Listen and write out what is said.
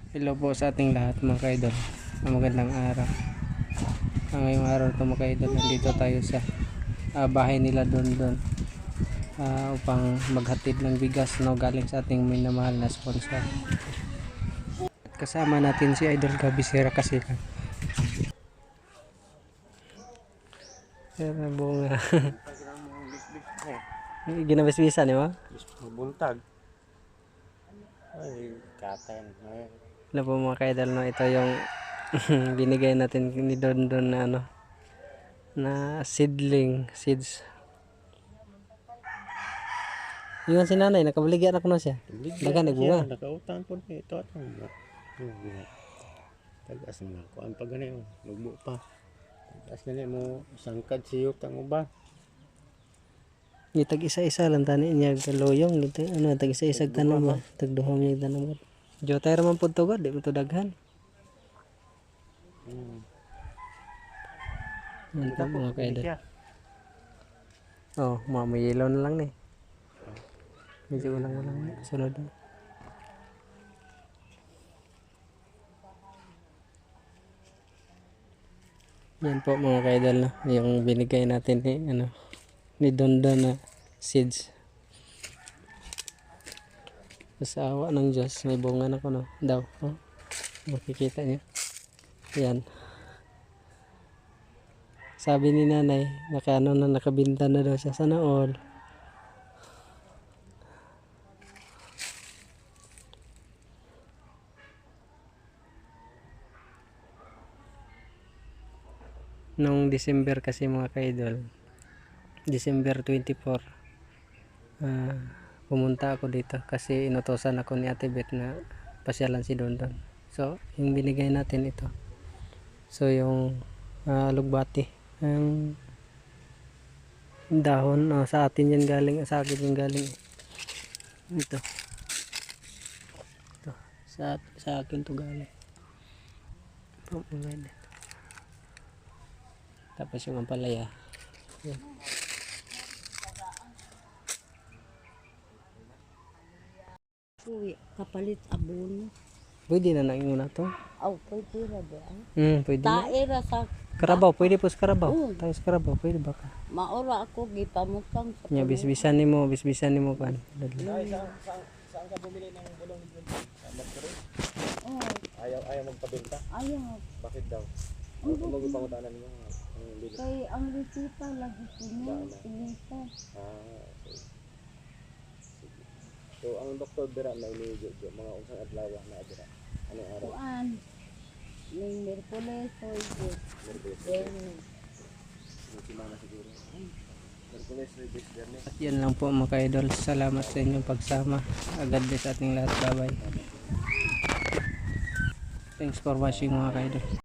Hello po sa ating lahat mga kaidol. Magandang araw. Ngayong araw ito mga kaidol, nandito tayo sa bahay nila Don upang maghatid ng bigas galing sa ating minamahal na sponsor. At kasama natin si Idol Gabisera kasi bunga. Ginabisbisan di ba? Buntag. Ay, katan. Hello po mga kaidol, no? Ito yung binigay natin ni Don na na seeds. Yung si nanay, nakabaligyan ako na siya. Dagan nagbunga. Nakautang po na ito. Tagas mo. Kuan pa gani mo. Lugbo pa. Tagas gani mo. Sangkad siyok tang uba. Tag isa-isa lang tani niya kaloyong. Tag isa-isa tanong ba? Tag duhom niya tanong ba? Jotay raman po ito ba? Di mo ito daghan. Yan po mga kaidol. Oh, mamayelaw na lang ni. Medyo ulang-ulang na. Sunod na. Yan po mga kaidol na. Yung binigay natin ni Don na seeds. Sa awa ng Diyos, may bunga na ko daw. Oh, makikita niyo. Yan. Sabi ni nanay, nakabinta na daw siya. Sana all. Nung December kasi mga kaidol, December 24, pumunta ako dito kasi inutosan ako ni Ate Beth na pasyalan si Don. So, yung binigay natin ito. So, yung lugbati, yung dahon, sa atin yan galing, sa akin yan galing. Ito. Sa akin to galing. Tapos yung ampalaya. Yan. Uy, kapalit abono. Pwede na naingon na to. Aw, pwede ra ba? Pwede na. Taera sa Karabaw, pwede po sa Karabaw. Tayo sa Karabaw, pwede ba ka? maora ako gipamutang sa Nya bisbisan nimo kan. Saan ka bumili ng bulong ni Sa Mercury? Oh, Ayaw magpabenta? ayaw. Bakit daw? Ano magpangutanan mo? Kay ang resita lagi puno, pinita. Okay. So, ang doktor dira na iniyo mga unsang adlaw na adira. Anong araw? Kuan. Ning Merkules o ito. Simana siguro. Merkules, Reyes, Viernes. At yan lang po mga ka-idol. Salamat sa inyong pagsama. Agad din sa ating lahat. Bye-bye. Thanks for watching mga ka-idol.